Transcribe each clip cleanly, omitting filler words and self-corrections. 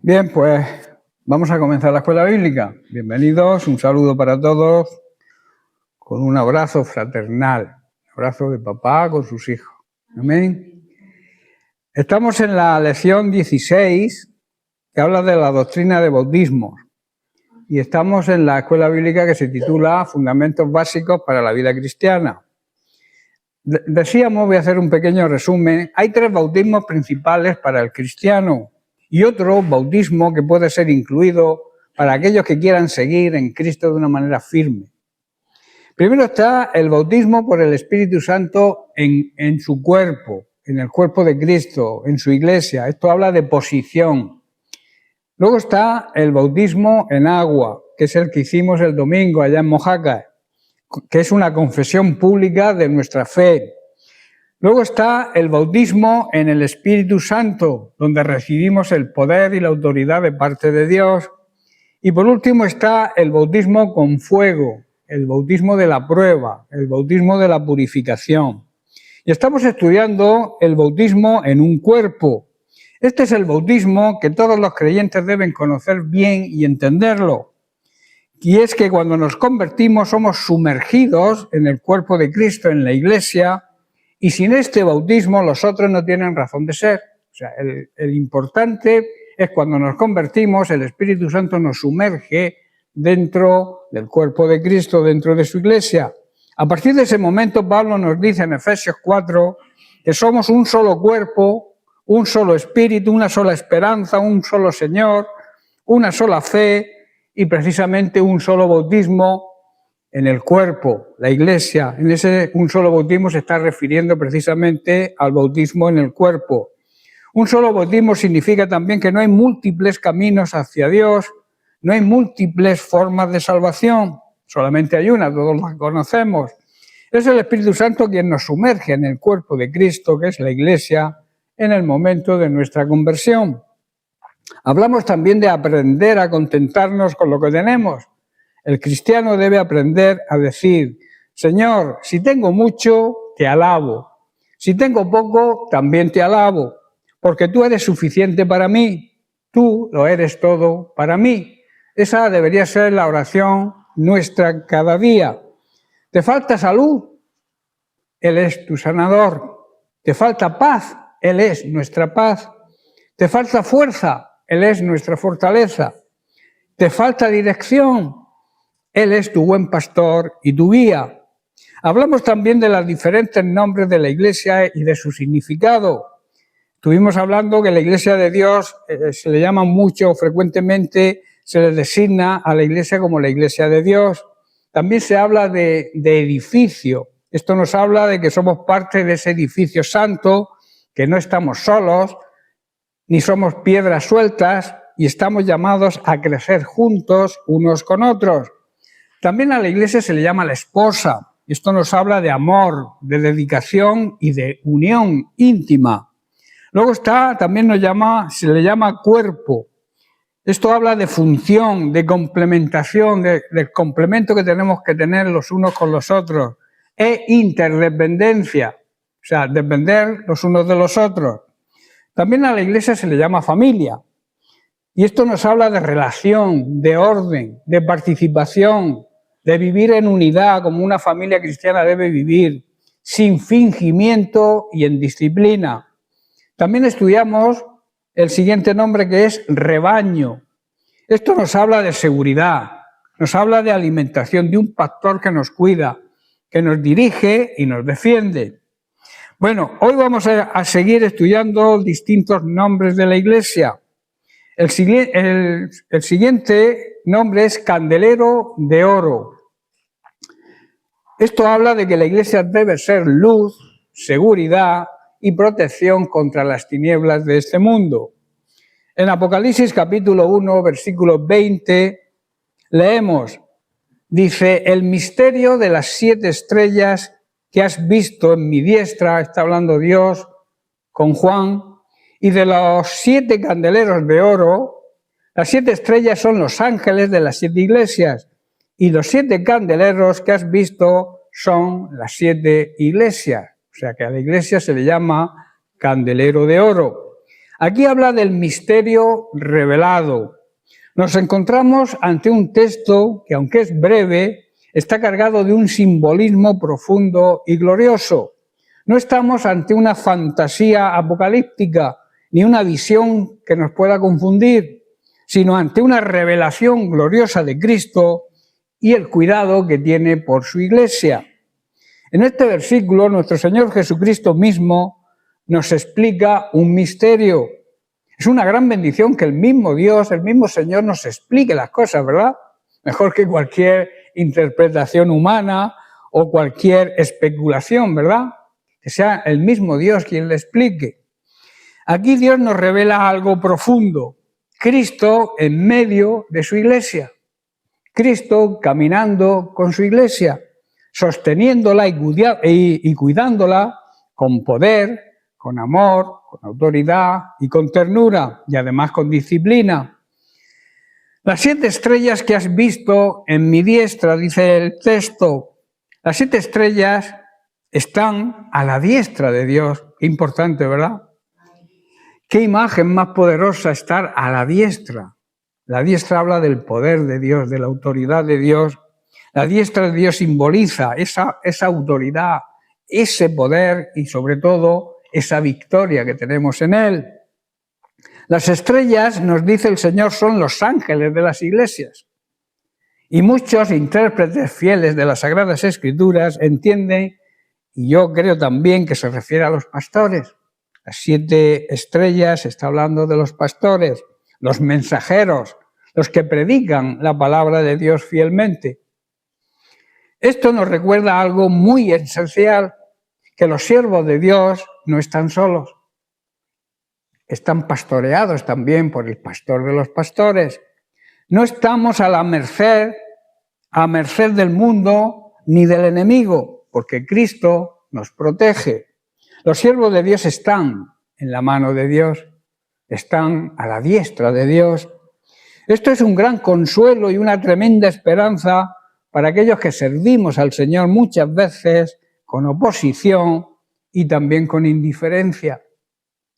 Bien, pues vamos a comenzar la escuela bíblica. Bienvenidos, un saludo para todos, con un abrazo fraternal, un abrazo de papá con sus hijos. Amén. Estamos en la lección 16, que habla de la doctrina de bautismo, y estamos en la escuela bíblica que se titula Fundamentos básicos para la vida cristiana. Decíamos, voy a hacer un pequeño resumen, hay 3 bautismos principales para el cristiano y otro bautismo que puede ser incluido para aquellos que quieran seguir en Cristo de una manera firme. Primero está el bautismo por el Espíritu Santo en su cuerpo, en el cuerpo de Cristo, en su iglesia. Esto habla de posición. Luego está el bautismo en agua, que es el que hicimos el domingo allá en Mojácar, que es una confesión pública de nuestra fe. Luego está el bautismo en el Espíritu Santo, donde recibimos el poder y la autoridad de parte de Dios. Y por último está el bautismo con fuego, el bautismo de la prueba, el bautismo de la purificación. Y estamos estudiando el bautismo en un cuerpo. Este es el bautismo que todos los creyentes deben conocer bien y entenderlo. Y es que cuando nos convertimos somos sumergidos en el cuerpo de Cristo, en la iglesia, y sin este bautismo los otros no tienen razón de ser. O sea, el importante es cuando nos convertimos, el Espíritu Santo nos sumerge dentro del cuerpo de Cristo, dentro de su iglesia. A partir de ese momento, Pablo nos dice en Efesios 4 que somos un solo cuerpo, un solo espíritu, una sola esperanza, un solo Señor, una sola fe, y precisamente un solo bautismo en el cuerpo, la iglesia. En ese un solo bautismo se está refiriendo precisamente al bautismo en el cuerpo. Un solo bautismo significa también que no hay múltiples caminos hacia Dios, no hay múltiples formas de salvación, solamente hay una, todos la conocemos. Es el Espíritu Santo quien nos sumerge en el cuerpo de Cristo, que es la iglesia, en el momento de nuestra conversión. Hablamos también de aprender a contentarnos con lo que tenemos. El cristiano debe aprender a decir, Señor, si tengo mucho, te alabo. Si tengo poco, también te alabo, porque tú eres suficiente para mí. Tú lo eres todo para mí. Esa debería ser la oración nuestra cada día. ¿Te falta salud? Él es tu sanador. ¿Te falta paz? Él es nuestra paz. ¿Te falta fuerza? Él es nuestra fortaleza. ¿Te falta dirección? Él es tu buen pastor y tu guía. Hablamos también de los diferentes nombres de la iglesia y de su significado. Estuvimos hablando que la iglesia de Dios se le llama mucho, frecuentemente se le designa a la iglesia como la iglesia de Dios. También se habla de edificio. Esto nos habla de que somos parte de ese edificio santo, que no estamos solos, ni somos piedras sueltas y estamos llamados a crecer juntos unos con otros. También a la iglesia se le llama la esposa. Esto nos habla de amor, de dedicación y de unión íntima. Luego también se le llama cuerpo. Esto habla de función, de complementación, del complemento que tenemos que tener los unos con los otros. E interdependencia, o sea, depender los unos de los otros. También a la iglesia se le llama familia. Y esto nos habla de relación, de orden, de participación, de vivir en unidad como una familia cristiana debe vivir, sin fingimiento y en disciplina. También estudiamos el siguiente nombre, que es rebaño. Esto nos habla de seguridad, nos habla de alimentación, de un pastor que nos cuida, que nos dirige y nos defiende. Bueno, hoy vamos a seguir estudiando distintos nombres de la iglesia. El siguiente nombre es candelero de oro. Esto habla de que la iglesia debe ser luz, seguridad y protección contra las tinieblas de este mundo. En Apocalipsis capítulo 1, versículo 20, leemos, dice, el misterio de las 7 estrellas que has visto en mi diestra, está hablando Dios con Juan, y de los 7 candeleros de oro, las 7 estrellas son los ángeles de las 7 iglesias, y los 7 candeleros que has visto son las 7 iglesias. O sea que a la iglesia se le llama candelero de oro. Aquí habla del misterio revelado. Nos encontramos ante un texto que, aunque es breve, está cargado de un simbolismo profundo y glorioso. No estamos ante una fantasía apocalíptica ni una visión que nos pueda confundir, sino ante una revelación gloriosa de Cristo y el cuidado que tiene por su Iglesia. En este versículo, nuestro Señor Jesucristo mismo nos explica un misterio. Es una gran bendición que el mismo Dios, el mismo Señor nos explique las cosas, ¿verdad? Mejor que cualquier interpretación humana o cualquier especulación, ¿verdad? Que sea el mismo Dios quien le explique. Aquí Dios nos revela algo profundo. Cristo en medio de su Iglesia. Cristo caminando con su Iglesia, sosteniéndola y cuidándola con poder, con amor, con autoridad y con ternura, y además con disciplina. Las 7 estrellas que has visto en mi diestra, dice el texto, las 7 estrellas están a la diestra de Dios. Qué importante, ¿verdad? Qué imagen más poderosa estar a la diestra. La diestra habla del poder de Dios, de la autoridad de Dios. La diestra de Dios simboliza esa autoridad, ese poder y sobre todo esa victoria que tenemos en Él. Las estrellas, nos dice el Señor, son los ángeles de las iglesias. Y muchos intérpretes fieles de las Sagradas Escrituras entienden, y yo creo también que se refiere a los pastores. Las 7 estrellas está hablando de los pastores, los mensajeros, los que predican la palabra de Dios fielmente. Esto nos recuerda algo muy esencial, que los siervos de Dios no están solos. Están pastoreados también por el pastor de los pastores. No estamos a merced del mundo ni del enemigo, porque Cristo nos protege. Los siervos de Dios están en la mano de Dios, están a la diestra de Dios. Esto es un gran consuelo y una tremenda esperanza para aquellos que servimos al Señor muchas veces con oposición y también con indiferencia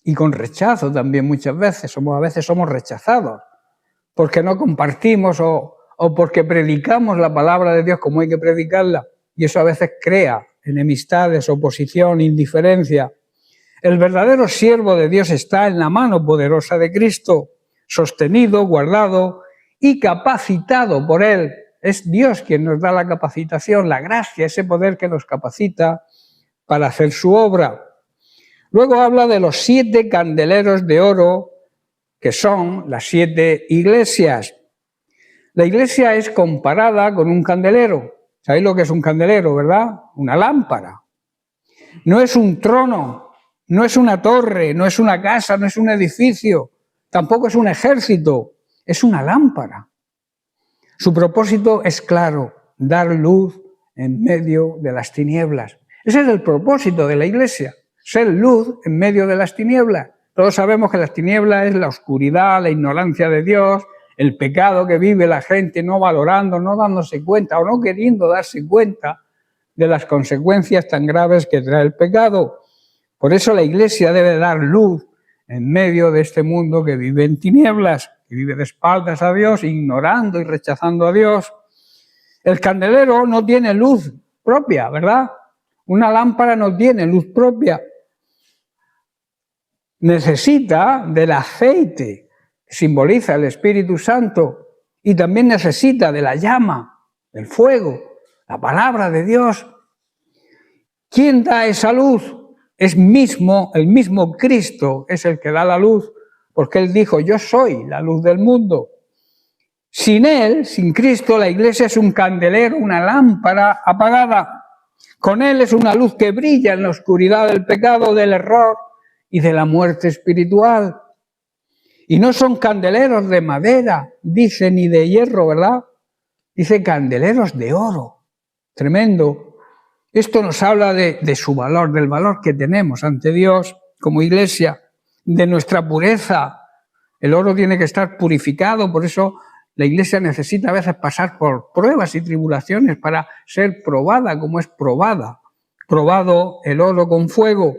y con rechazo también muchas veces. A veces somos rechazados porque no compartimos o porque predicamos la palabra de Dios como hay que predicarla, y eso a veces crea enemistades, oposición, indiferencia. El verdadero siervo de Dios está en la mano poderosa de Cristo, sostenido, guardado y capacitado por Él. Es Dios quien nos da la capacitación, la gracia, ese poder que nos capacita para hacer su obra. Luego habla de los 7 candeleros de oro, que son las 7 iglesias. La iglesia es comparada con un candelero. ¿Sabéis lo que es un candelero, verdad? Una lámpara. No es un trono, no es una torre, no es una casa, no es un edificio, tampoco es un ejército, es una lámpara. Su propósito es claro, dar luz en medio de las tinieblas. Ese es el propósito de la iglesia, ser luz en medio de las tinieblas. Todos sabemos que las tinieblas es la oscuridad, la ignorancia de Dios, el pecado que vive la gente no valorando, no dándose cuenta o no queriendo darse cuenta de las consecuencias tan graves que trae el pecado. Por eso la iglesia debe dar luz en medio de este mundo que vive en tinieblas, que vive de espaldas a Dios, ignorando y rechazando a Dios. El candelero no tiene luz propia, ¿verdad? Una lámpara no tiene luz propia. Necesita del aceite, que simboliza el Espíritu Santo, y también necesita de la llama, del fuego, la palabra de Dios. ¿Quién da esa luz? Es el mismo Cristo es el que da la luz, porque Él dijo, yo soy la luz del mundo. Sin Él, sin Cristo, la iglesia es un candelero, una lámpara apagada. Con Él es una luz que brilla en la oscuridad del pecado, del error y de la muerte espiritual. Y no son candeleros de madera, dice, ni de hierro, ¿verdad? Dice candeleros de oro. Tremendo. Esto nos habla de su valor, del valor que tenemos ante Dios como iglesia, de nuestra pureza. El oro tiene que estar purificado, por eso la iglesia necesita a veces pasar por pruebas y tribulaciones para ser probada como es probada. Probado el oro con fuego.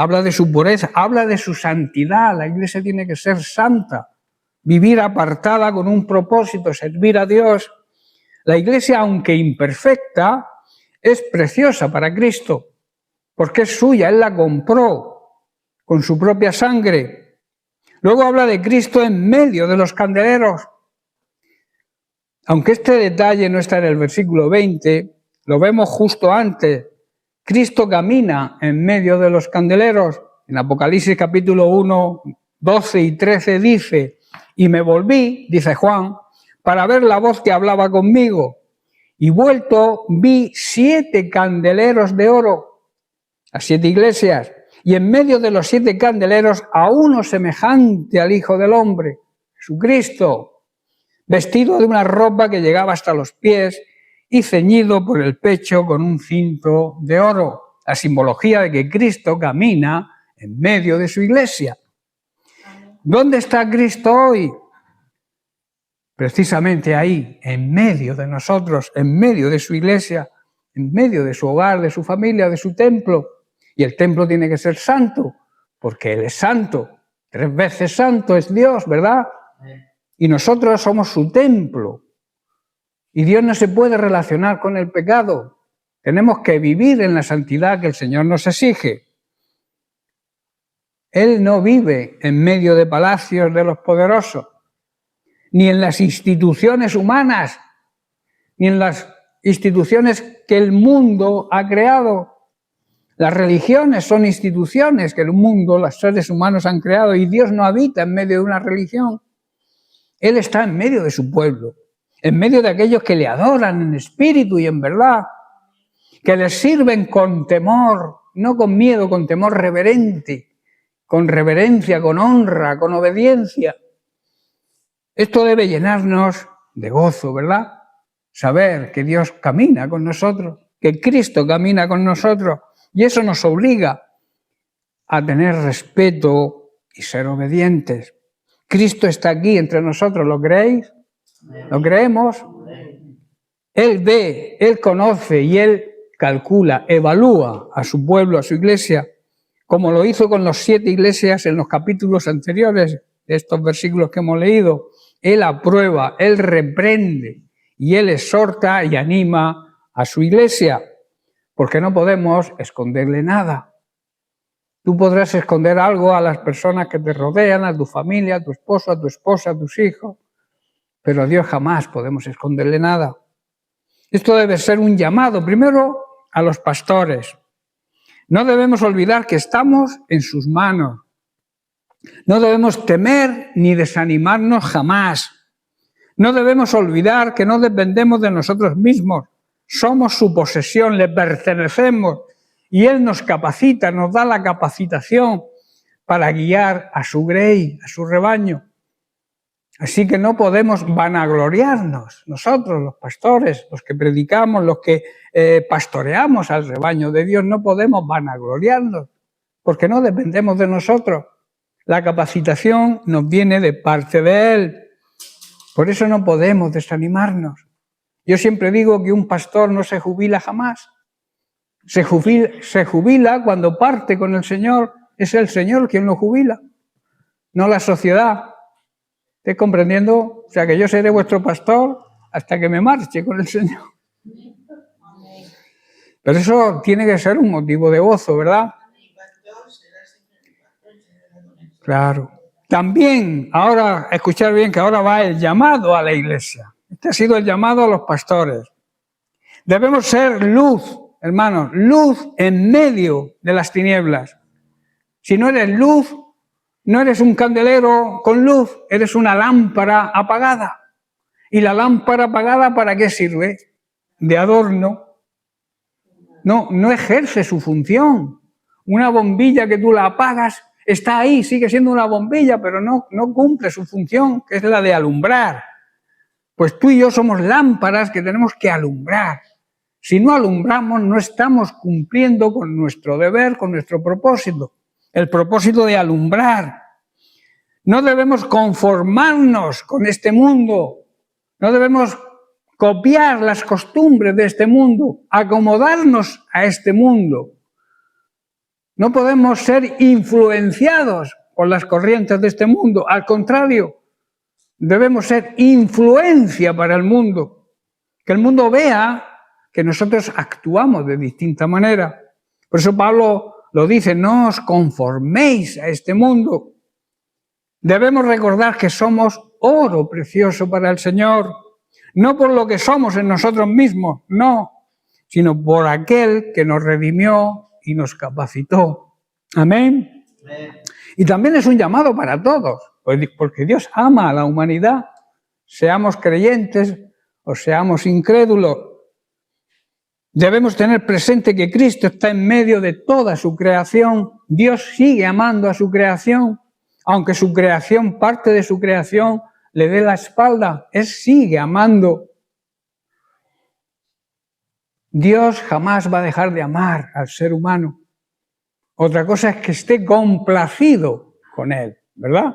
habla de su pureza, habla de su santidad. La Iglesia tiene que ser santa, vivir apartada con un propósito, servir a Dios. La Iglesia, aunque imperfecta, es preciosa para Cristo, porque es suya, Él la compró con su propia sangre. Luego habla de Cristo en medio de los candeleros. Aunque este detalle no está en el versículo 20, lo vemos justo antes. Cristo camina en medio de los candeleros. En Apocalipsis capítulo 1, 12 y 13 dice: y me volví, dice Juan, para ver la voz que hablaba conmigo. Y vuelto vi 7 candeleros de oro, las 7 iglesias, y en medio de los 7 candeleros a uno semejante al Hijo del Hombre, Jesucristo, vestido de una ropa que llegaba hasta los pies y ceñido por el pecho con un cinto de oro, la simbología de que Cristo camina en medio de su iglesia. ¿Dónde está Cristo hoy? Precisamente ahí, en medio de nosotros, en medio de su iglesia, en medio de su hogar, de su familia, de su templo. Y el templo tiene que ser santo, porque Él es santo. 3 veces santo es Dios, ¿verdad? Y nosotros somos su templo. Y Dios no se puede relacionar con el pecado. Tenemos que vivir en la santidad que el Señor nos exige. Él no vive en medio de palacios de los poderosos, ni en las instituciones humanas, ni en las instituciones que el mundo ha creado. Las religiones son instituciones que el mundo, los seres humanos han creado, y Dios no habita en medio de una religión. Él está en medio de su pueblo, en medio de aquellos que le adoran en espíritu y en verdad, que les sirven con temor, no con miedo, con temor reverente, con reverencia, con honra, con obediencia. Esto debe llenarnos de gozo, ¿verdad? Saber que Dios camina con nosotros, que Cristo camina con nosotros, y eso nos obliga a tener respeto y ser obedientes. Cristo está aquí entre nosotros, ¿lo creéis? ¿Lo creemos? Él ve, Él conoce y Él calcula, evalúa a su pueblo, a su iglesia, como lo hizo con las 7 iglesias en los capítulos anteriores de estos versículos que hemos leído. Él aprueba, Él reprende y Él exhorta y anima a su iglesia, porque no podemos esconderle nada. Tú podrás esconder algo a las personas que te rodean, a tu familia, a tu esposo, a tu esposa, a tus hijos, pero a Dios jamás podemos esconderle nada. Esto debe ser un llamado, primero, a los pastores. No debemos olvidar que estamos en sus manos. No debemos temer ni desanimarnos jamás. No debemos olvidar que no dependemos de nosotros mismos. Somos su posesión, le pertenecemos y Él nos capacita, nos da la capacitación para guiar a su grey, a su rebaño. Así que no podemos vanagloriarnos, nosotros, los pastores, los que predicamos, los que pastoreamos al rebaño de Dios, no podemos vanagloriarnos, porque no dependemos de nosotros. La capacitación nos viene de parte de Él. Por eso no podemos desanimarnos. Yo siempre digo que un pastor no se jubila jamás. Se jubila cuando parte con el Señor. Es el Señor quien lo jubila, no la sociedad. ¿Estás comprendiendo? O sea, que yo seré vuestro pastor hasta que me marche con el Señor. Pero eso tiene que ser un motivo de gozo, ¿verdad? Claro. También, ahora, escuchar bien que ahora va el llamado a la iglesia. Este ha sido el llamado a los pastores. Debemos ser luz, hermanos, luz en medio de las tinieblas. Si no eres luz, no eres un candelero con luz, eres una lámpara apagada. ¿Y la lámpara apagada para qué sirve? De adorno. No ejerce su función. Una bombilla que tú la apagas está ahí, sigue siendo una bombilla, pero no cumple su función, que es la de alumbrar. Pues tú y yo somos lámparas que tenemos que alumbrar. Si no alumbramos, no estamos cumpliendo con nuestro deber, con nuestro propósito. El propósito de alumbrar. No debemos conformarnos con este mundo. No debemos copiar las costumbres de este mundo, acomodarnos a este mundo. No podemos ser influenciados por las corrientes de este mundo. Al contrario, debemos ser influencia para el mundo. Que el mundo vea que nosotros actuamos de distinta manera. Por eso Pablo lo dice, no os conforméis a este mundo. Debemos recordar que somos oro precioso para el Señor. No por lo que somos en nosotros mismos, no, sino por aquel que nos redimió y nos capacitó. Amén. Y también es un llamado para todos, porque Dios ama a la humanidad, seamos creyentes o seamos incrédulos. Debemos tener presente que Cristo está en medio de toda su creación. Dios sigue amando a su creación, aunque su creación, parte de su creación, le dé la espalda. Él sigue amando. Dios jamás va a dejar de amar al ser humano. Otra cosa es que esté complacido con él, ¿verdad?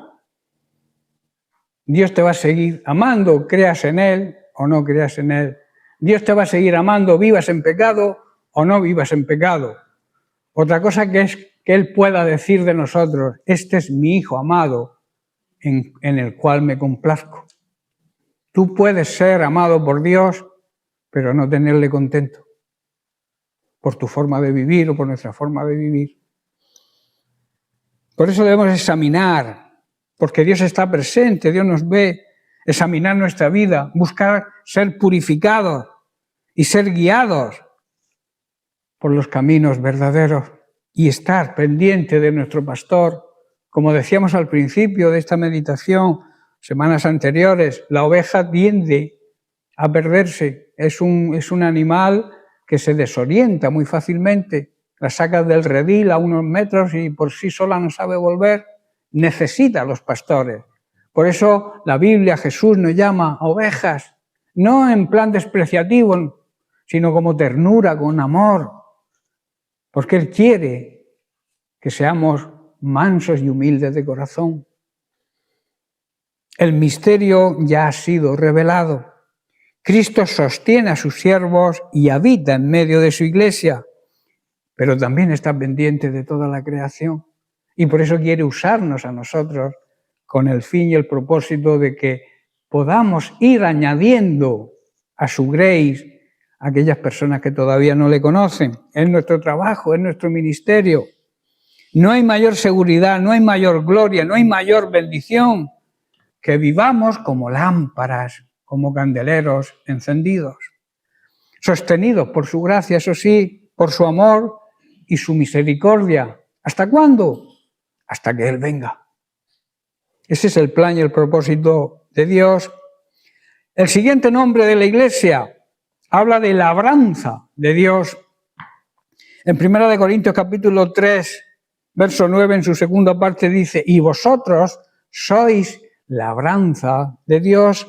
Dios te va a seguir amando, creas en él o no creas en él. Dios te va a seguir amando, vivas en pecado o no vivas en pecado. Otra cosa que es que Él pueda decir de nosotros, este es mi Hijo amado en el cual me complazco. Tú puedes ser amado por Dios, pero no tenerle contento por tu forma de vivir o por nuestra forma de vivir. Por eso debemos examinar, porque Dios está presente, Dios nos ve, examinar nuestra vida, buscar ser purificados y ser guiados por los caminos verdaderos y estar pendiente de nuestro pastor. Como decíamos al principio de esta meditación, semanas anteriores, la oveja tiende a perderse. Es un animal que se desorienta muy fácilmente. La sacas del redil a unos metros y por sí sola no sabe volver. Necesita a los pastores. Por eso la Biblia, Jesús nos llama ovejas, no en plan despreciativo, sino como ternura, con amor, porque Él quiere que seamos mansos y humildes de corazón. El misterio ya ha sido revelado. Cristo sostiene a sus siervos y habita en medio de su iglesia, pero también está pendiente de toda la creación. Y por eso quiere usarnos a nosotros con el fin y el propósito de que podamos ir añadiendo a su grace a aquellas personas que todavía no le conocen. Es nuestro trabajo, es nuestro ministerio. No hay mayor seguridad, no hay mayor gloria, no hay mayor bendición que vivamos como lámparas, como candeleros encendidos, sostenidos por su gracia, eso sí, por su amor y su misericordia. ¿Hasta cuándo? Hasta que Él venga. Ese es el plan y el propósito de Dios. El siguiente nombre de la iglesia habla de labranza de Dios. En 1 Corintios capítulo 3, verso 9, en su segunda parte dice, y vosotros sois labranza de Dios.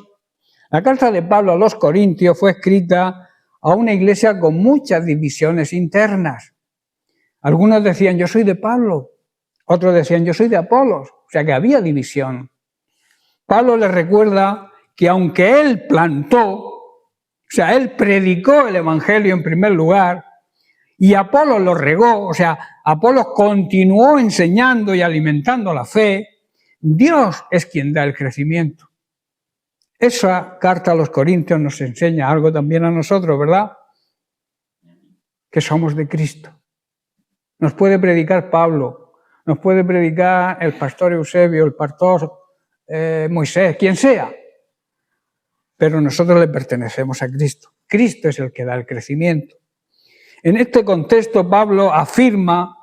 La carta de Pablo a los Corintios fue escrita a una iglesia con muchas divisiones internas. Algunos decían, yo soy de Pablo. Otros decían, yo soy de Apolos. O sea que había división. Pablo les recuerda que aunque él plantó, o sea, él predicó el evangelio en primer lugar, y Apolos lo regó, o sea, Apolos continuó enseñando y alimentando la fe, Dios es quien da el crecimiento. Esa carta a los Corintios nos enseña algo también a nosotros, ¿verdad? Que somos de Cristo. Nos puede predicar Pablo, nos puede predicar el pastor Eusebio, el pastor Moisés, quien sea, pero nosotros le pertenecemos a Cristo. Cristo es el que da el crecimiento. En este contexto, Pablo afirma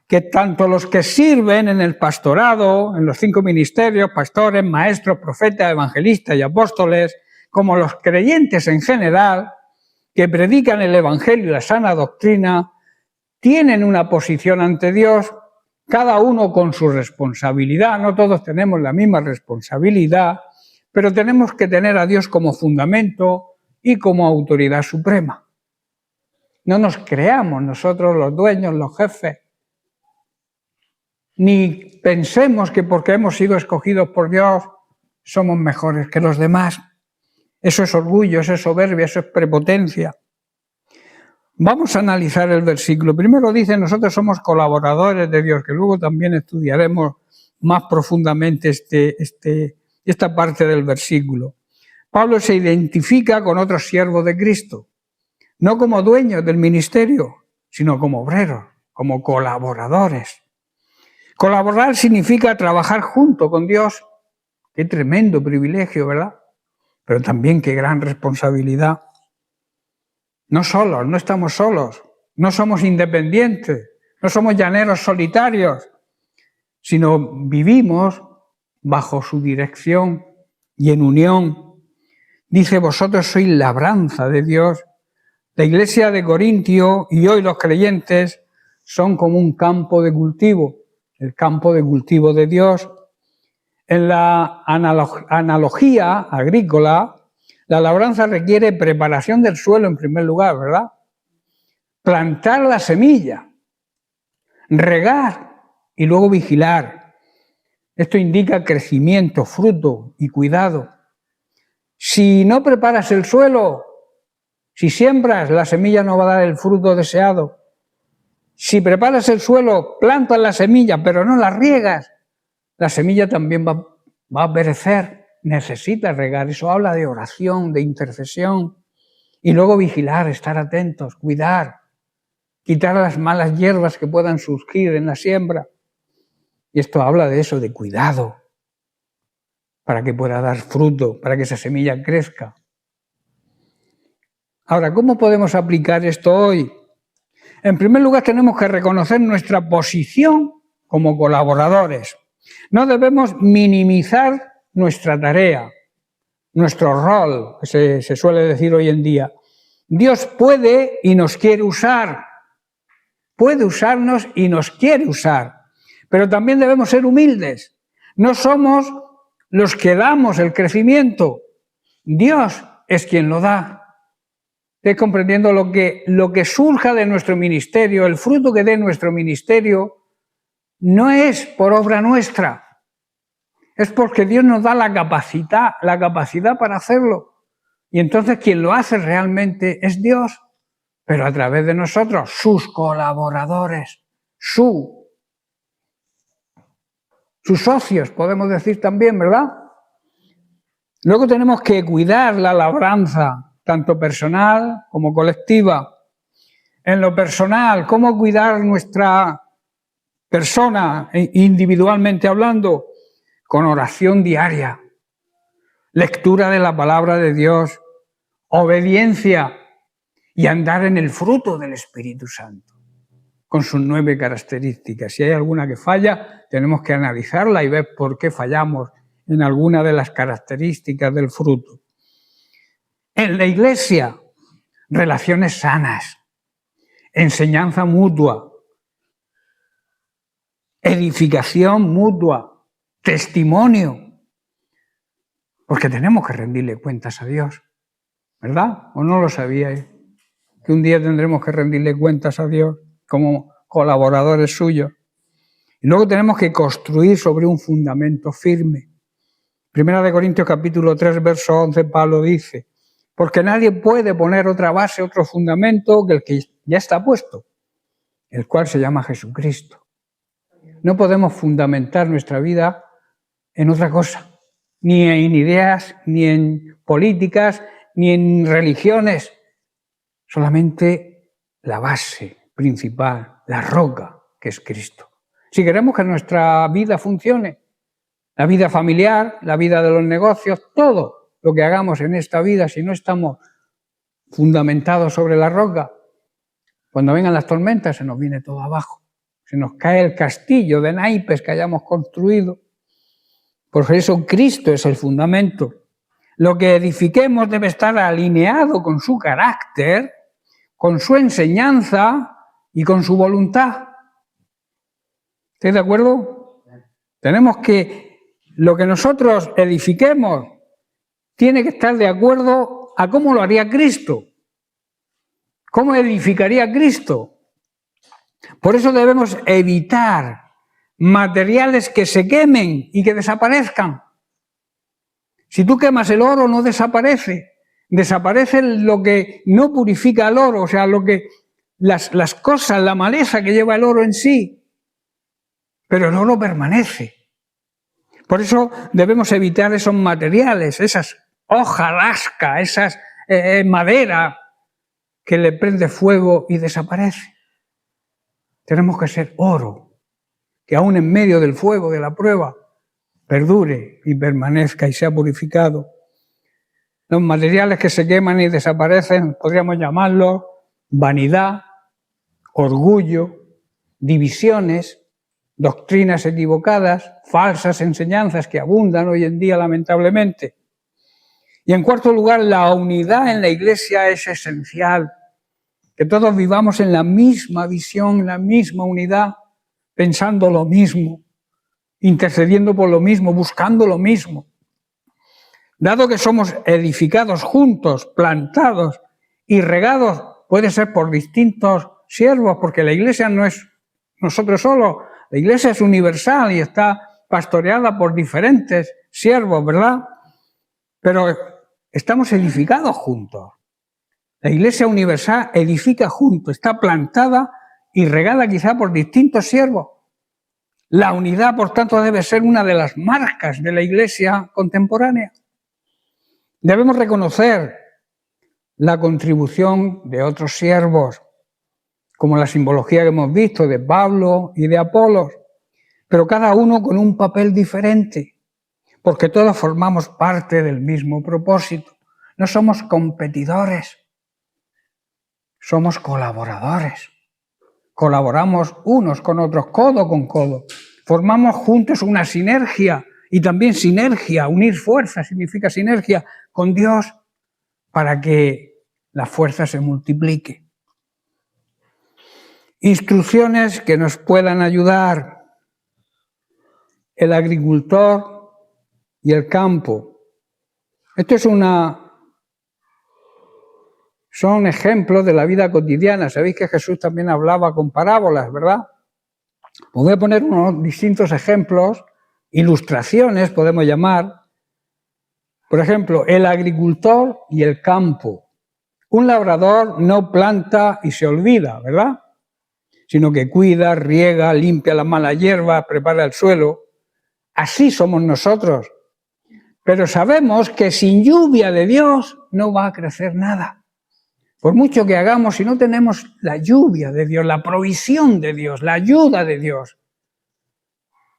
que tanto los que sirven en el pastorado, en los 5 ministerios, pastores, maestros, profetas, evangelistas y apóstoles, como los creyentes en general, que predican el evangelio y la sana doctrina, tienen una posición ante Dios, cada uno con su responsabilidad. No todos tenemos la misma responsabilidad, pero tenemos que tener a Dios como fundamento y como autoridad suprema. No nos creamos nosotros los dueños, los jefes, ni pensemos que porque hemos sido escogidos por Dios somos mejores que los demás. Eso es orgullo, eso es soberbia, eso es prepotencia. Vamos a analizar el versículo. Primero dice, nosotros somos colaboradores de Dios, que luego también estudiaremos más profundamente esta parte del versículo. Pablo se identifica con otros siervos de Cristo, no como dueños del ministerio, sino como obreros, como colaboradores. Colaborar significa trabajar junto con Dios. Qué tremendo privilegio, ¿verdad? Pero también qué gran responsabilidad. No solos, no estamos solos, no somos independientes, no somos llaneros solitarios, sino vivimos bajo su dirección y en unión. Dice, vosotros sois labranza de Dios. La iglesia de Corintio y hoy los creyentes son como un campo de cultivo, el campo de cultivo de Dios. En la analogía agrícola, la labranza requiere preparación del suelo en primer lugar, ¿verdad? Plantar la semilla, regar y luego vigilar. Esto indica crecimiento, fruto y cuidado. Si no preparas el suelo, si siembras, la semilla no va a dar el fruto deseado. Si preparas el suelo, plantas la semilla, pero no la riegas, la semilla también va a perecer. Necesita regar. Eso habla de oración, de intercesión. Y luego vigilar, estar atentos, cuidar, quitar las malas hierbas que puedan surgir en la siembra. Y esto habla de eso, de cuidado, para que pueda dar fruto, para que esa semilla crezca. Ahora, ¿cómo podemos aplicar esto hoy? En primer lugar, tenemos que reconocer nuestra posición como colaboradores. No debemos minimizar nuestra tarea, nuestro rol, que se suele decir hoy en día. Dios puede y nos quiere usar. Puede usarnos y nos quiere usar. Pero también debemos ser humildes. No somos los que damos el crecimiento. Dios es quien lo da. Estoy comprendiendo lo que surja de nuestro ministerio, el fruto que dé nuestro ministerio, no es por obra nuestra. Es porque Dios nos da la capacidad para hacerlo. Y entonces quien lo hace realmente es Dios, pero a través de nosotros, sus colaboradores, sus socios, podemos decir también, ¿verdad? Luego tenemos que cuidar la labranza, tanto personal como colectiva. En lo personal, ¿cómo cuidar nuestra persona individualmente hablando? Con oración diaria, lectura de la palabra de Dios, obediencia y andar en el fruto del Espíritu Santo, con sus 9 características. Si hay alguna que falla, tenemos que analizarla y ver por qué fallamos en alguna de las características del fruto. En la iglesia, relaciones sanas, enseñanza mutua, edificación mutua, testimonio, porque tenemos que rendirle cuentas a Dios, ¿verdad? ¿O no lo sabíais? Que un día tendremos que rendirle cuentas a Dios como colaboradores suyos. Y luego tenemos que construir sobre un fundamento firme. Primera de Corintios capítulo 3, verso 11, Pablo dice, porque nadie puede poner otra base, otro fundamento que el que ya está puesto, el cual se llama Jesucristo. No podemos fundamentar nuestra vida en otra cosa, ni en ideas, ni en políticas, ni en religiones. Solamente la base principal, la roca, que es Cristo. Si queremos que nuestra vida funcione, la vida familiar, la vida de los negocios, todo lo que hagamos en esta vida, si no estamos fundamentados sobre la roca, cuando vengan las tormentas se nos viene todo abajo. Se nos cae el castillo de naipes que hayamos construido. Por eso Cristo es el fundamento. Lo que edifiquemos debe estar alineado con su carácter, con su enseñanza y con su voluntad. ¿Estáis de acuerdo? Tenemos que, lo que nosotros edifiquemos tiene que estar de acuerdo a cómo lo haría Cristo. ¿Cómo edificaría Cristo? Por eso debemos evitar materiales que se quemen y que desaparezcan. Si tú quemas el oro, no desaparece. Desaparece lo que no purifica el oro, o sea, lo que las cosas, la maleza que lleva el oro en sí, pero el oro permanece. Por eso debemos evitar esos materiales, esas hojarasca, esas madera que le prende fuego y desaparece. Tenemos que ser oro, que aún en medio del fuego de la prueba perdure y permanezca y sea purificado. Los materiales que se queman y desaparecen podríamos llamarlos vanidad, orgullo, divisiones, doctrinas equivocadas, falsas enseñanzas que abundan hoy en día lamentablemente. Y en cuarto lugar, la unidad en la Iglesia es esencial, que todos vivamos en la misma visión, en la misma unidad, pensando lo mismo, intercediendo por lo mismo, buscando lo mismo. Dado que somos edificados juntos, plantados y regados, puede ser por distintos siervos, porque la Iglesia no es nosotros solos, la Iglesia es universal y está pastoreada por diferentes siervos, ¿verdad? Pero estamos edificados juntos. La Iglesia universal edifica juntos, está plantada y regada quizá por distintos siervos. La unidad, por tanto, debe ser una de las marcas de la Iglesia contemporánea. Debemos reconocer la contribución de otros siervos, como la simbología que hemos visto de Pablo y de Apolos, pero cada uno con un papel diferente, porque todos formamos parte del mismo propósito. No somos competidores, somos colaboradores. Colaboramos unos con otros, codo con codo. Formamos juntos una sinergia, y también sinergia, unir fuerzas significa sinergia con Dios para que la fuerza se multiplique. Instrucciones que nos puedan ayudar. El agricultor y el campo. Esto es son ejemplos de la vida cotidiana. Sabéis que Jesús también hablaba con parábolas, ¿verdad? Os voy a poner unos distintos ejemplos, ilustraciones podemos llamar. Por ejemplo, el agricultor y el campo. Un labrador no planta y se olvida, ¿verdad? Sino que cuida, riega, limpia las malas hierbas, prepara el suelo. Así somos nosotros. Pero sabemos que sin lluvia de Dios no va a crecer nada. Por mucho que hagamos, si no tenemos la lluvia de Dios, la provisión de Dios, la ayuda de Dios,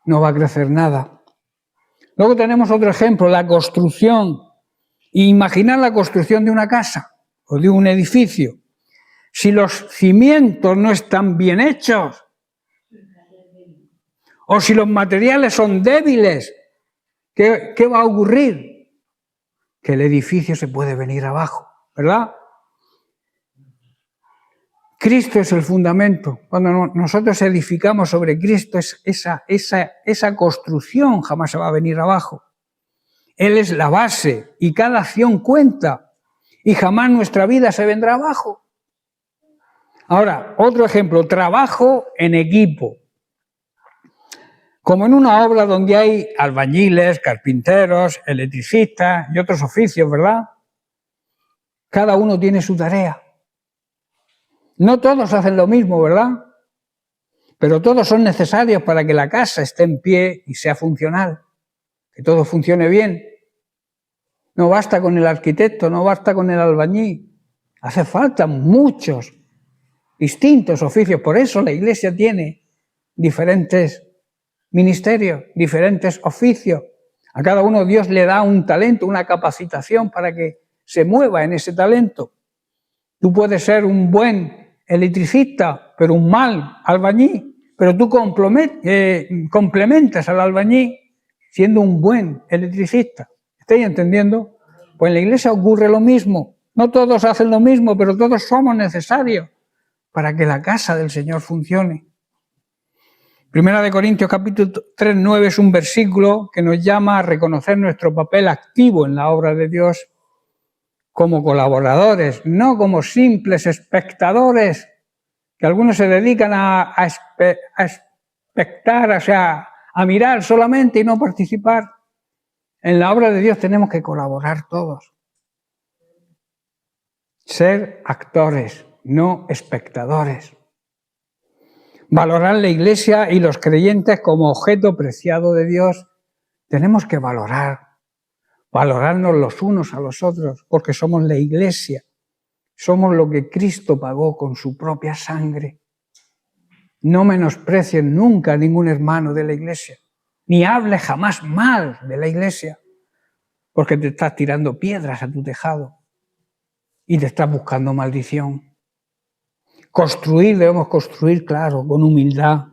no va a crecer nada. Luego tenemos otro ejemplo, la construcción. Imaginar la construcción de una casa o de un edificio. Si los cimientos no están bien hechos, o si los materiales son débiles, ¿qué va a ocurrir? Que el edificio se puede venir abajo, ¿verdad? Cristo es el fundamento. Cuando nosotros edificamos sobre Cristo, esa construcción jamás se va a venir abajo. Él es la base y cada acción cuenta y jamás nuestra vida se vendrá abajo. Ahora, otro ejemplo, trabajo en equipo. Como en una obra donde hay albañiles, carpinteros, electricistas y otros oficios, ¿verdad? Cada uno tiene su tarea. No todos hacen lo mismo, ¿verdad? Pero todos son necesarios para que la casa esté en pie y sea funcional, que todo funcione bien. No basta con el arquitecto, no basta con el albañil. Hace falta muchos distintos oficios. Por eso la Iglesia tiene diferentes ministerios, diferentes oficios. A cada uno Dios le da un talento, una capacitación para que se mueva en ese talento. Tú puedes ser un buen electricista, pero un mal albañil, pero tú complementas al albañil siendo un buen electricista. ¿Estáis entendiendo? Pues en la Iglesia ocurre lo mismo. No todos hacen lo mismo, pero todos somos necesarios para que la casa del Señor funcione. Primera de Corintios capítulo 3:9 es un versículo que nos llama a reconocer nuestro papel activo en la obra de Dios como colaboradores, no como simples espectadores, que algunos se dedican a expectar, o sea, a mirar solamente y no participar. En la obra de Dios tenemos que colaborar todos. Ser actores, no espectadores. Valorar la Iglesia y los creyentes como objeto preciado de Dios. Tenemos que valorarnos los unos a los otros, porque somos la Iglesia. Somos lo que Cristo pagó con su propia sangre. No menosprecien nunca a ningún hermano de la Iglesia, ni hable jamás mal de la Iglesia, porque te estás tirando piedras a tu tejado y te estás buscando maldición. Debemos construir, claro, con humildad,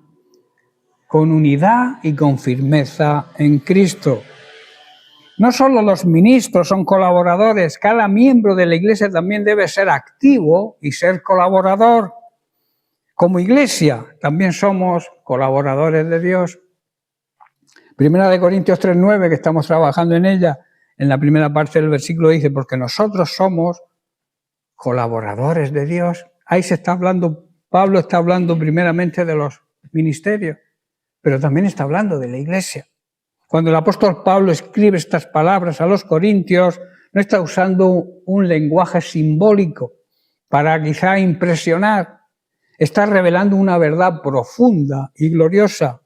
con unidad y con firmeza en Cristo. No solo los ministros son colaboradores, cada miembro de la Iglesia también debe ser activo y ser colaborador. Como Iglesia también somos colaboradores de Dios. Primera de Corintios 3:9, que estamos trabajando en ella, en la primera parte del versículo dice, porque nosotros somos colaboradores de Dios. Ahí se está hablando, Pablo está hablando primeramente de los ministerios, pero también está hablando de la Iglesia. Cuando el apóstol Pablo escribe estas palabras a los corintios, no está usando un lenguaje simbólico para quizá impresionar, está revelando una verdad profunda y gloriosa.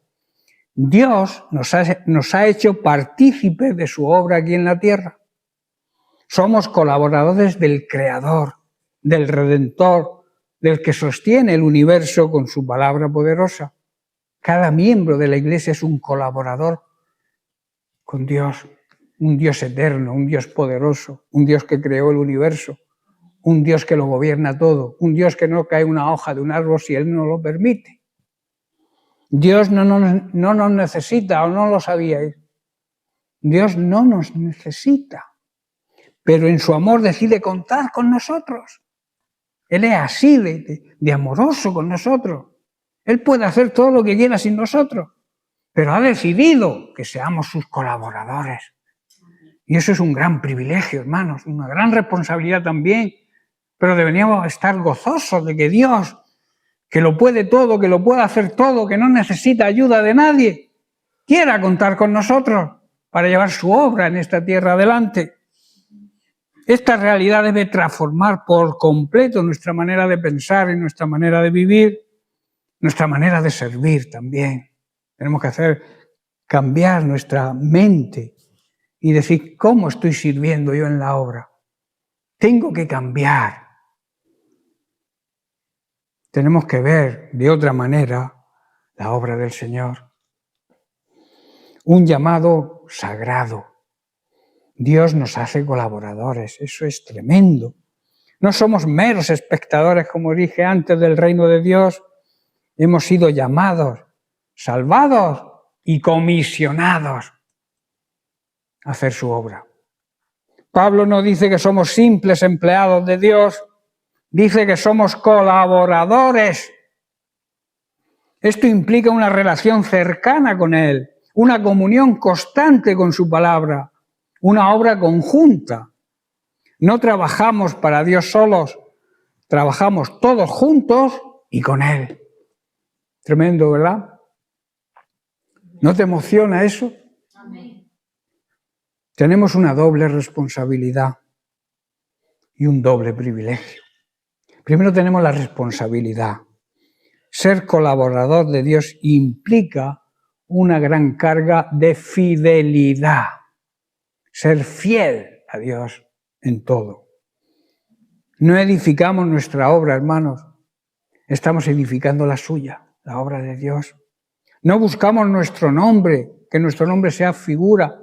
Dios nos ha hecho partícipes de su obra aquí en la tierra. Somos colaboradores del Creador, del Redentor, del que sostiene el universo con su palabra poderosa. Cada miembro de la Iglesia es un colaborador con Dios, un Dios eterno, un Dios poderoso, un Dios que creó el universo, un Dios que lo gobierna todo, un Dios que no cae una hoja de un árbol si Él no lo permite. Dios no nos necesita, ¿o no lo sabíais? Dios no nos necesita, pero en su amor decide contar con nosotros. Él es así de amoroso con nosotros. Él puede hacer todo lo que quiera sin nosotros, pero ha decidido que seamos sus colaboradores. Y eso es un gran privilegio, hermanos, una gran responsabilidad también, pero deberíamos estar gozosos de que Dios, que lo puede todo, que lo puede hacer todo, que no necesita ayuda de nadie, quiera contar con nosotros para llevar su obra en esta tierra adelante. Esta realidad debe transformar por completo nuestra manera de pensar y nuestra manera de vivir, nuestra manera de servir también. Tenemos que cambiar nuestra mente y decir, ¿cómo estoy sirviendo yo en la obra? Tengo que cambiar. Tenemos que ver de otra manera la obra del Señor. Un llamado sagrado. Dios nos hace colaboradores, eso es tremendo. No somos meros espectadores, como dije antes, del reino de Dios. Hemos sido llamados, salvados y comisionados a hacer su obra. Pablo no dice que somos simples empleados de Dios, dice que somos colaboradores. Esto implica una relación cercana con Él, una comunión constante con su palabra, una obra conjunta. No trabajamos para Dios solos, trabajamos todos juntos y con Él. Tremendo, ¿verdad? ¿No te emociona eso? Amén. Tenemos una doble responsabilidad y un doble privilegio. Primero tenemos la responsabilidad. Ser colaborador de Dios implica una gran carga de fidelidad. Ser fiel a Dios en todo. No edificamos nuestra obra, hermanos. Estamos edificando la suya, la obra de Dios. No buscamos nuestro nombre, que nuestro nombre sea figura.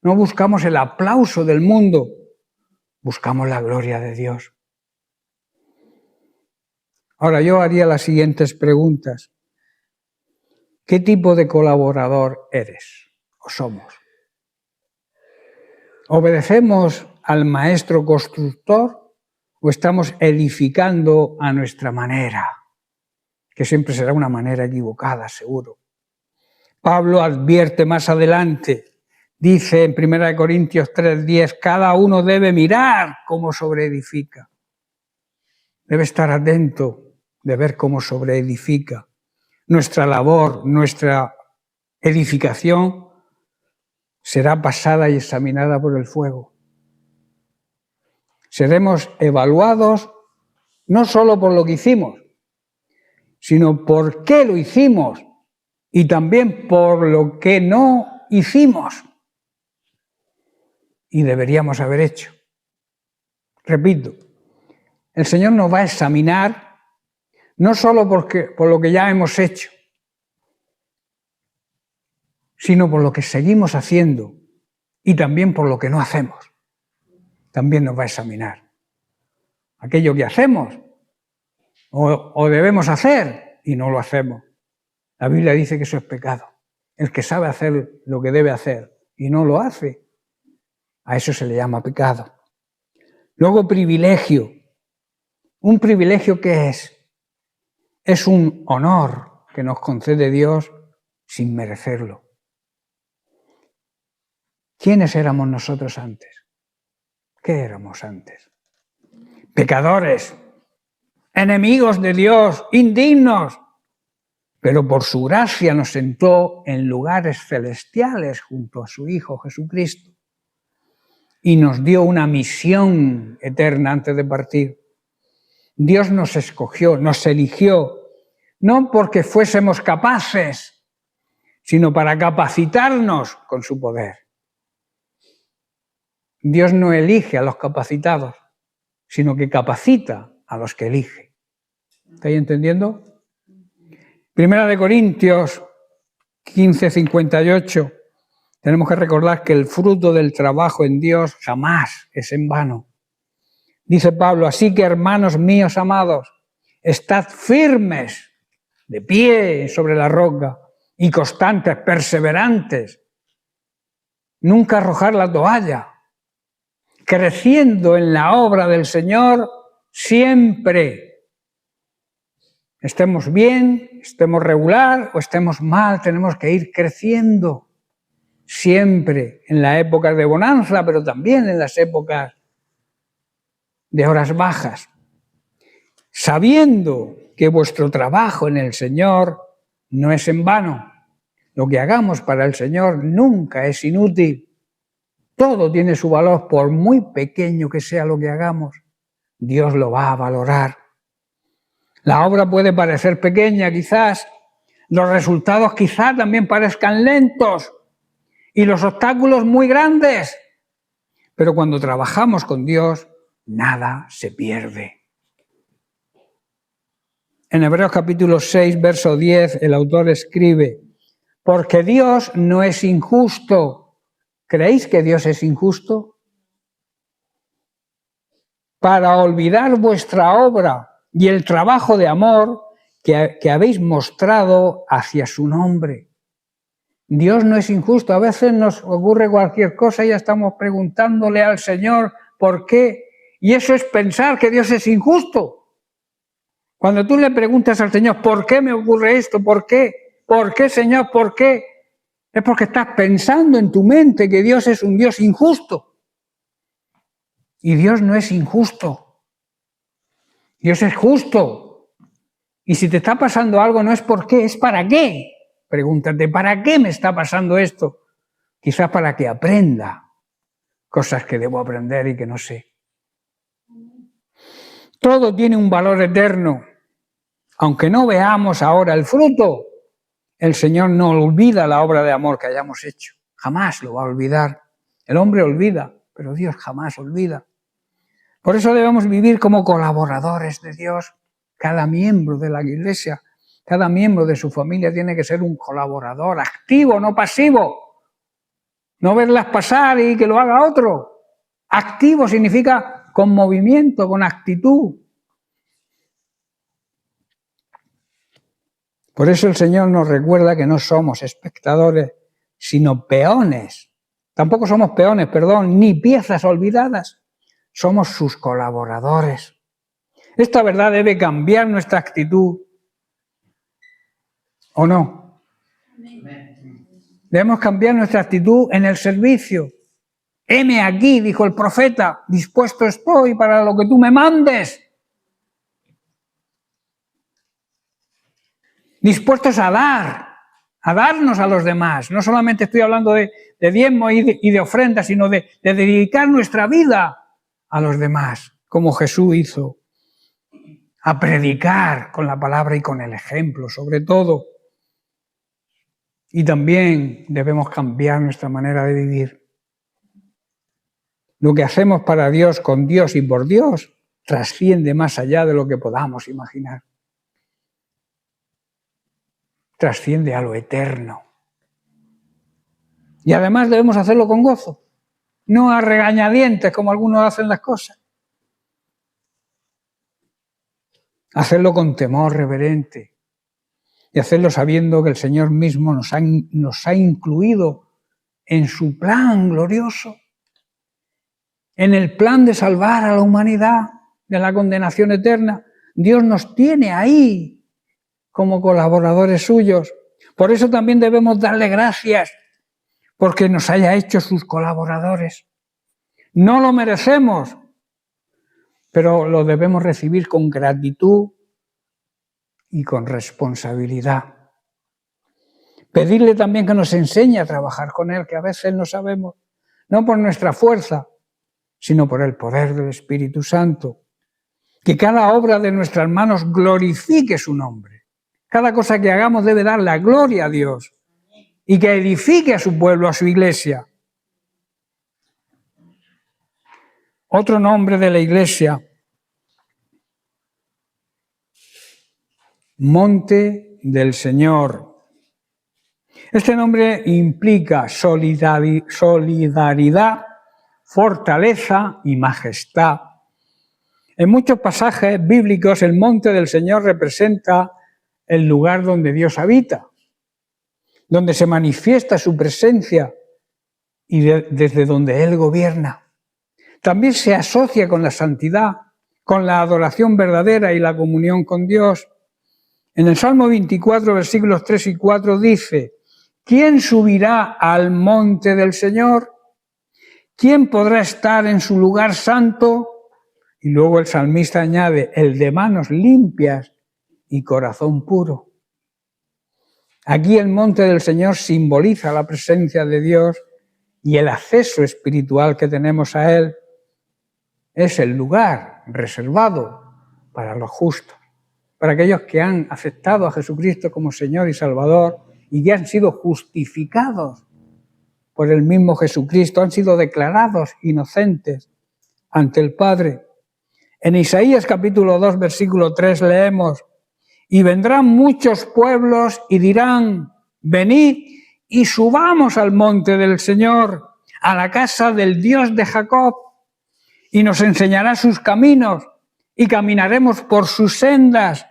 No buscamos el aplauso del mundo. Buscamos la gloria de Dios. Ahora yo haría las siguientes preguntas. ¿Qué tipo de colaborador eres o somos? ¿Obedecemos al maestro constructor o estamos edificando a nuestra manera? Que siempre será una manera equivocada, seguro. Pablo advierte más adelante, dice en 1 Corintios 3:10, cada uno debe mirar cómo sobreedifica. Debe estar atento de ver cómo sobreedifica. Nuestra labor, nuestra edificación será pasada y examinada por el fuego. Seremos evaluados no solo por lo que hicimos, sino por qué lo hicimos y también por lo que no hicimos y deberíamos haber hecho. Repito, el Señor nos va a examinar no solo por lo que ya hemos hecho, sino por lo que seguimos haciendo y también por lo que no hacemos. También nos va a examinar. Aquello que hacemos o debemos hacer y no lo hacemos. La Biblia dice que eso es pecado. El que sabe hacer lo que debe hacer y no lo hace, a eso se le llama pecado. Luego, privilegio. ¿Un privilegio qué es? Es un honor que nos concede Dios sin merecerlo. ¿Quiénes éramos nosotros antes? ¿Qué éramos antes? Pecadores, enemigos de Dios, indignos. Pero por su gracia nos sentó en lugares celestiales junto a su Hijo Jesucristo y nos dio una misión eterna antes de partir. Dios nos escogió, nos eligió, no porque fuésemos capaces, sino para capacitarnos con su poder. Dios no elige a los capacitados, sino que capacita a los que elige. ¿Estáis entendiendo? Primera de Corintios 15:58. Tenemos que recordar que el fruto del trabajo en Dios jamás es en vano. Dice Pablo, así que hermanos míos amados, estad firmes, de pie sobre la roca, y constantes, perseverantes. Nunca arrojar la toalla, creciendo en la obra del Señor siempre. Estemos bien, estemos regular o estemos mal, tenemos que ir creciendo siempre en las épocas de bonanza, pero también en las épocas de horas bajas, sabiendo que vuestro trabajo en el Señor no es en vano. Lo que hagamos para el Señor nunca es inútil. Todo tiene su valor, por muy pequeño que sea lo que hagamos, Dios lo va a valorar. La obra puede parecer pequeña quizás, los resultados quizás también parezcan lentos y los obstáculos muy grandes, pero cuando trabajamos con Dios, nada se pierde. En Hebreos capítulo 6, verso 10, el autor escribe, porque Dios no es injusto. ¿Creéis que Dios es injusto? Para olvidar vuestra obra y el trabajo de amor que habéis mostrado hacia su nombre. Dios no es injusto. A veces nos ocurre cualquier cosa y ya estamos preguntándole al Señor por qué. Y eso es pensar que Dios es injusto. Cuando tú le preguntas al Señor, ¿por qué me ocurre esto? ¿Por qué? ¿Por qué, Señor? ¿Por qué? Es porque estás pensando en tu mente que Dios es un Dios injusto. Y Dios no es injusto. Dios es justo. Y si te está pasando algo, no es por qué, es para qué. Pregúntate, ¿para qué me está pasando esto? Quizás para que aprenda cosas que debo aprender y que no sé. Todo tiene un valor eterno. Aunque no veamos ahora el fruto, el Señor no olvida la obra de amor que hayamos hecho. Jamás lo va a olvidar. El hombre olvida, pero Dios jamás olvida. Por eso debemos vivir como colaboradores de Dios. Cada miembro de la Iglesia, cada miembro de su familia tiene que ser un colaborador activo, no pasivo. No verlas pasar y que lo haga otro. Activo significa con movimiento, con actitud. Por eso el Señor nos recuerda que no somos espectadores, sino peones. Tampoco somos peones, ni piezas olvidadas. Somos sus colaboradores. Esta verdad debe cambiar nuestra actitud, ¿o no? Debemos cambiar nuestra actitud en el servicio. Heme aquí, dijo el profeta, dispuesto estoy para lo que tú me mandes. Dispuestos a darnos a los demás. No solamente estoy hablando de diezmo y de ofrenda, sino de dedicar nuestra vida a los demás, como Jesús hizo. a predicar con la palabra y con el ejemplo, sobre todo. Y también debemos cambiar nuestra manera de vivir. Lo que hacemos para Dios, con Dios y por Dios, trasciende más allá de lo que podamos imaginar. Trasciende a lo eterno. Y además debemos hacerlo con gozo, no a regañadientes como algunos hacen las cosas. Hacerlo con temor reverente y hacerlo sabiendo que el Señor mismo nos ha incluido en su plan glorioso, en el plan de salvar a la humanidad de la condenación eterna. Dios nos tiene ahí como colaboradores suyos. Por eso también debemos darle gracias porque nos haya hecho sus colaboradores. No lo merecemos, pero lo debemos recibir con gratitud y con responsabilidad. Pedirle también que nos enseñe a trabajar con Él, que a veces no sabemos, no por nuestra fuerza, sino por el poder del Espíritu Santo. Que cada obra de nuestras manos glorifique su nombre. Cada cosa que hagamos debe dar la gloria a Dios y que edifique a su pueblo, a su iglesia. Otro nombre de la iglesia, Monte del Señor. Este nombre implica solidaridad, fortaleza y majestad. En muchos pasajes bíblicos el monte del Señor representa el lugar donde Dios habita, donde se manifiesta su presencia y desde donde Él gobierna. También se asocia con la santidad, con la adoración verdadera y la comunión con Dios. En el Salmo 24, versículos 3 y 4 dice: ¿quién subirá al monte del Señor? ¿Quién podrá estar en su lugar santo? Y luego el salmista añade: el de manos limpias y corazón puro. Aquí el monte del Señor simboliza la presencia de Dios y el acceso espiritual que tenemos a Él. Es el lugar reservado para los justos, para aquellos que han aceptado a Jesucristo como Señor y Salvador y que han sido justificados por el mismo Jesucristo, han sido declarados inocentes ante el Padre. En Isaías capítulo 2, versículo 3 leemos: y vendrán muchos pueblos y dirán: venid y subamos al monte del Señor, a la casa del Dios de Jacob, y nos enseñará sus caminos y caminaremos por sus sendas,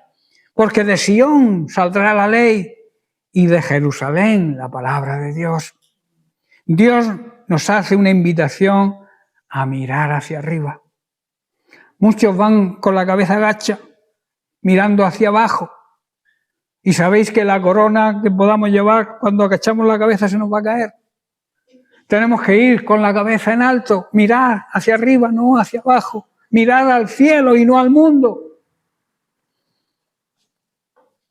porque de Sión saldrá la ley y de Jerusalén la palabra de Dios. Dios nos hace una invitación a mirar hacia arriba. Muchos van con la cabeza gacha, mirando hacia abajo. Y sabéis que la corona que podamos llevar, cuando agachamos la cabeza se nos va a caer. Tenemos que ir con la cabeza en alto, mirar hacia arriba, no hacia abajo. Mirar al cielo y no al mundo.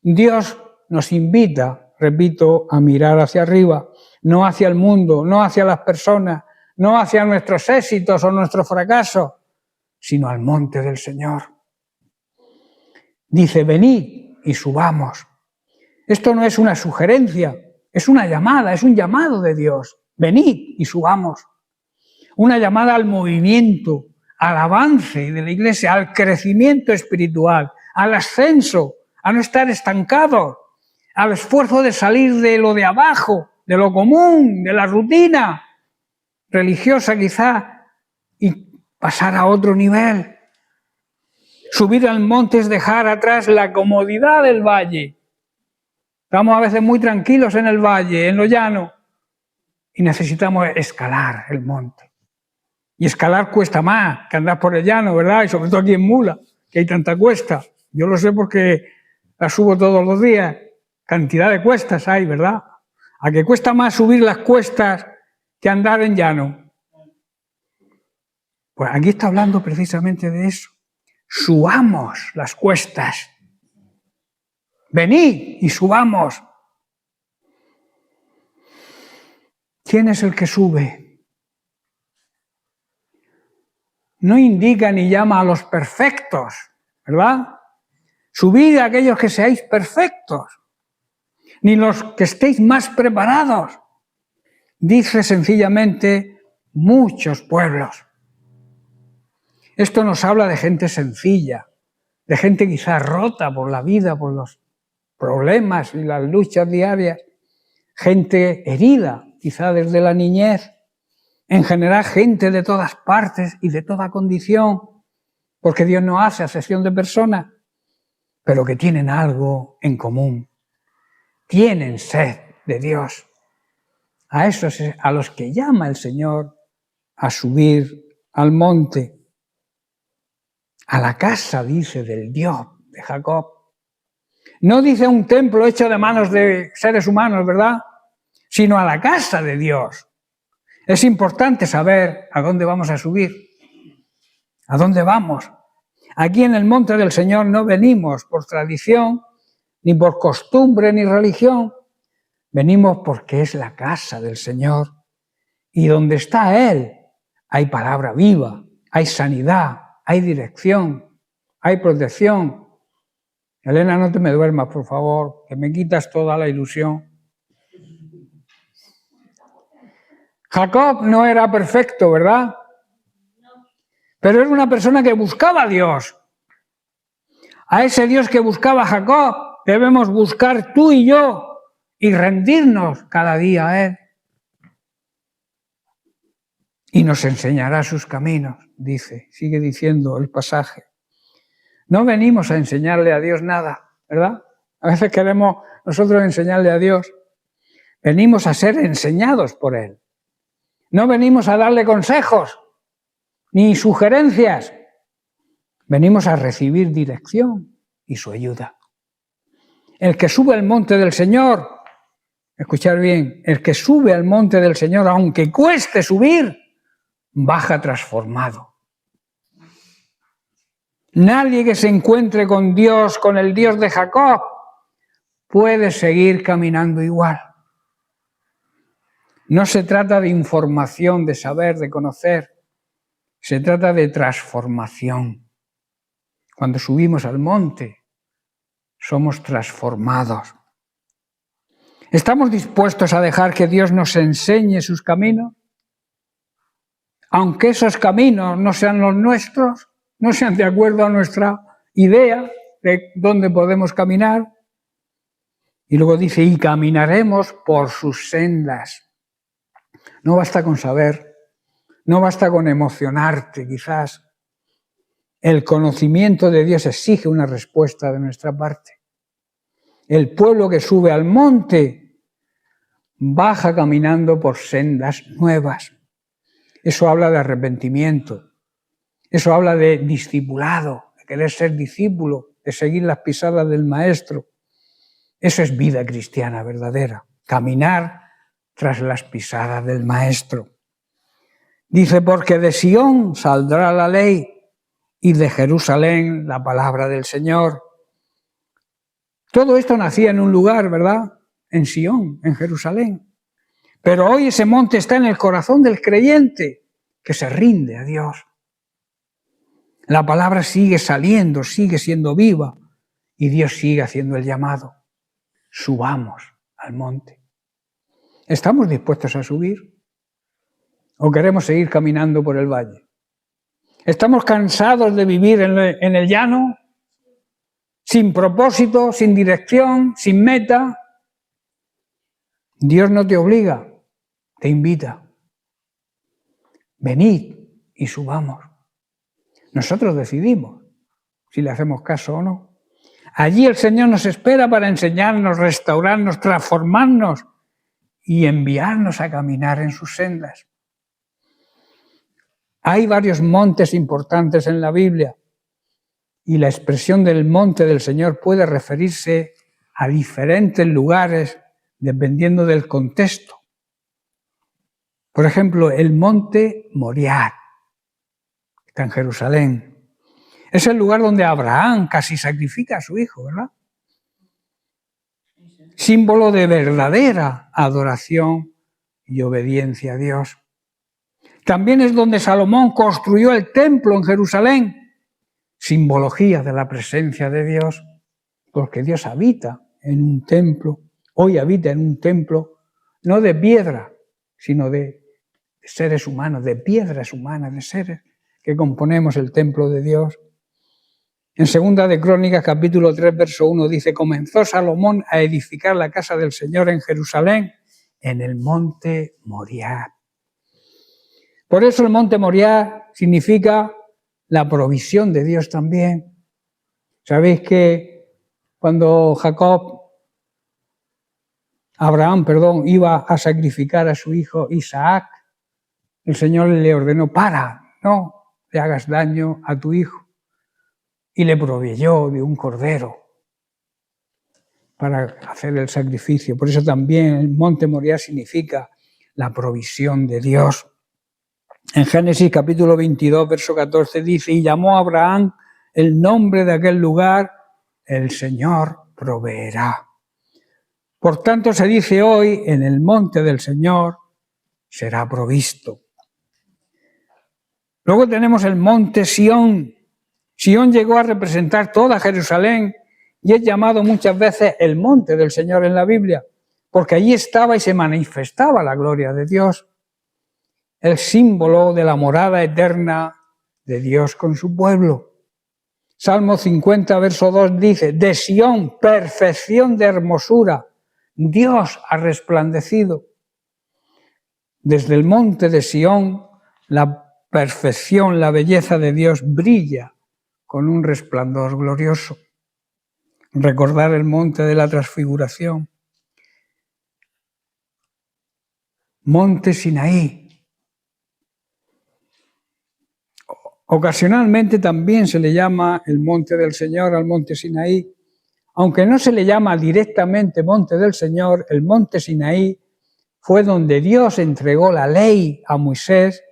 Dios nos invita, repito, a mirar hacia arriba, no hacia el mundo, no hacia las personas, no hacia nuestros éxitos o nuestros fracasos, sino al monte del Señor. Dice: venid y subamos. Esto no es una sugerencia, es una llamada, es un llamado de Dios. Venid y subamos. Una llamada al movimiento, al avance de la iglesia, al crecimiento espiritual, al ascenso, a no estar estancados, al esfuerzo de salir de lo de abajo, de lo común, de la rutina religiosa quizá, y pasar a otro nivel. Subir al monte es dejar atrás la comodidad del valle. Estamos a veces muy tranquilos en el valle, en lo llano, y necesitamos escalar el monte. Y escalar cuesta más que andar por el llano, ¿verdad? Y sobre todo aquí en Mula, que hay tanta cuesta. Yo lo sé porque la subo todos los días. Cantidad de cuestas hay, ¿verdad? ¿A qué cuesta más subir las cuestas que andar en llano? Pues aquí está hablando precisamente de eso. Subamos las cuestas. Venid y subamos. ¿Quién es el que sube? No indica ni llama a los perfectos, ¿verdad? Subid a aquellos que seáis perfectos, ni los que estéis más preparados. Dice sencillamente muchos pueblos. Esto nos habla de gente sencilla, de gente quizás rota por la vida, por los problemas y las luchas diarias, gente herida, quizá desde la niñez, en general gente de todas partes y de toda condición, porque Dios no hace acepción de personas, pero que tienen algo en común, tienen sed de Dios. A esos a los que llama el Señor a subir al monte, a la casa, dice, del Dios de Jacob. No dice un templo hecho de manos de seres humanos, ¿verdad? Sino a la casa de Dios. Es importante saber a dónde vamos a subir, a dónde vamos. Aquí en el monte del Señor no venimos por tradición, ni por costumbre, ni religión. Venimos porque es la casa del Señor. Y donde está Él hay palabra viva, hay sanidad, hay dirección, hay protección. Elena, no te me duermas, por favor, que me quitas toda la ilusión. Jacob no era perfecto, ¿verdad? Pero era una persona que buscaba a Dios. A ese Dios que buscaba Jacob debemos buscar tú y yo y rendirnos cada día a Él. Y nos enseñará sus caminos, dice, sigue diciendo el pasaje. No venimos a enseñarle a Dios nada, ¿verdad? A veces queremos nosotros enseñarle a Dios. Venimos a ser enseñados por Él. No venimos a darle consejos ni sugerencias. Venimos a recibir dirección y su ayuda. El que sube al monte del Señor, escuchad bien, el que sube al monte del Señor, aunque cueste subir, baja transformado. Nadie que se encuentre con Dios, con el Dios de Jacob, puede seguir caminando igual. No se trata de información, de saber, de conocer. Se trata de transformación. Cuando subimos al monte, somos transformados. ¿Estamos dispuestos a dejar que Dios nos enseñe sus caminos? Aunque esos caminos no sean los nuestros, no sean de acuerdo a nuestra idea de dónde podemos caminar. Y luego dice, y caminaremos por sus sendas. No basta con saber, no basta con emocionarte quizás. El conocimiento de Dios exige una respuesta de nuestra parte. El pueblo que sube al monte baja caminando por sendas nuevas. Eso habla de arrepentimiento. Eso habla de discipulado, de querer ser discípulo, de seguir las pisadas del Maestro. Eso es vida cristiana verdadera, caminar tras las pisadas del Maestro. Dice, porque de Sión saldrá la ley y de Jerusalén la palabra del Señor. Todo esto nacía en un lugar, ¿verdad? En Sión, en Jerusalén. Pero hoy ese monte está en el corazón del creyente que se rinde a Dios. La palabra sigue saliendo, sigue siendo viva y Dios sigue haciendo el llamado. Subamos al monte. ¿Estamos dispuestos a subir? ¿O queremos seguir caminando por el valle? ¿Estamos cansados de vivir en el llano? Sin propósito, sin dirección, sin meta. Dios no te obliga, te invita. Venid y subamos. Nosotros decidimos si le hacemos caso o no. Allí el Señor nos espera para enseñarnos, restaurarnos, transformarnos y enviarnos a caminar en sus sendas. Hay varios montes importantes en la Biblia y la expresión del monte del Señor puede referirse a diferentes lugares dependiendo del contexto. Por ejemplo, el monte Moriah, que está en Jerusalén. Es el lugar donde Abraham casi sacrifica a su hijo, ¿verdad? Símbolo de verdadera adoración y obediencia a Dios. También es donde Salomón construyó el templo en Jerusalén, simbología de la presencia de Dios. porque Dios habita en un templo, hoy habita en un templo, no de piedra, sino de seres humanos, de piedras humanas, de seres que componemos el templo de Dios. En 2 de Crónicas, capítulo 3, verso 1, dice: comenzó Salomón a edificar la casa del Señor en Jerusalén, en el monte Moriah. Por eso el monte Moriah significa la provisión de Dios también. Sabéis que cuando Abraham, iba a sacrificar a su hijo Isaac, el Señor le ordenó: para, no le hagas daño a tu hijo. Y le proveyó de un cordero para hacer el sacrificio. Por eso también el monte Moriah significa la provisión de Dios. En Génesis capítulo 22, verso 14 dice: y llamó a Abraham el nombre de aquel lugar, el Señor proveerá. Por tanto se dice hoy: en el monte del Señor será provisto. Luego tenemos el monte Sión. Sión llegó a representar toda Jerusalén y es llamado muchas veces el monte del Señor en la Biblia, porque allí estaba y se manifestaba la gloria de Dios, el símbolo de la morada eterna de Dios con su pueblo. Salmo 50, verso 2 dice: de Sión, perfección de hermosura, Dios ha resplandecido. Desde el monte de Sión, la perfección, la belleza de Dios brilla con un resplandor glorioso. Recordar el monte de la transfiguración. Monte Sinaí. Ocasionalmente también se le llama el monte del Señor al monte Sinaí. Aunque no se le llama directamente monte del Señor, el monte Sinaí fue donde Dios entregó la ley a Moisés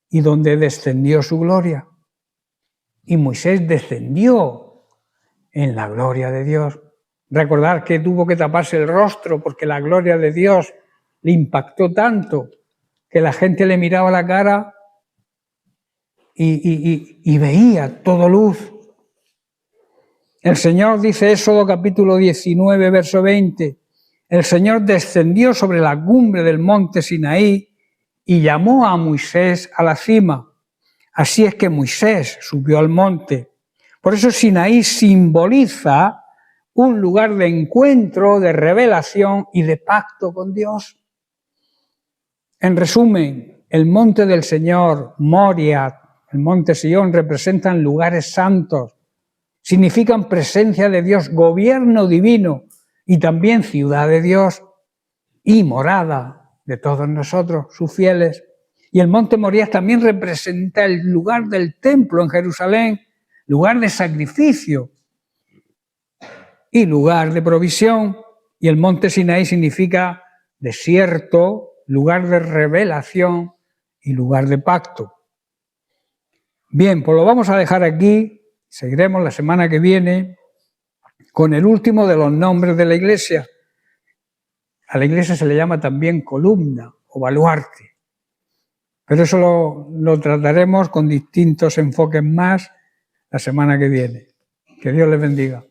y donde descendió su gloria. Y Moisés descendió en la gloria de Dios. Recordar que tuvo que taparse el rostro porque la gloria de Dios le impactó tanto que la gente le miraba la cara y veía todo luz. El Señor, dice Éxodo capítulo 19, verso 20, el Señor descendió sobre la cumbre del monte Sinaí y llamó a Moisés a la cima. Así es que Moisés subió al monte. Por eso Sinaí simboliza un lugar de encuentro, de revelación y de pacto con Dios. En resumen, el monte del Señor, Moriah, el monte Sión, representan lugares santos, significan presencia de Dios, gobierno divino y también ciudad de Dios y morada de todos nosotros, sus fieles. Y el monte Moriah también representa el lugar del templo en Jerusalén, lugar de sacrificio y lugar de provisión. Y el monte Sinaí significa desierto, lugar de revelación y lugar de pacto. Bien, pues lo vamos a dejar aquí. Seguiremos la semana que viene con el último de los nombres de la iglesia. A la iglesia se le llama también columna o baluarte. Pero eso lo trataremos con distintos enfoques más la semana que viene. Que Dios les bendiga.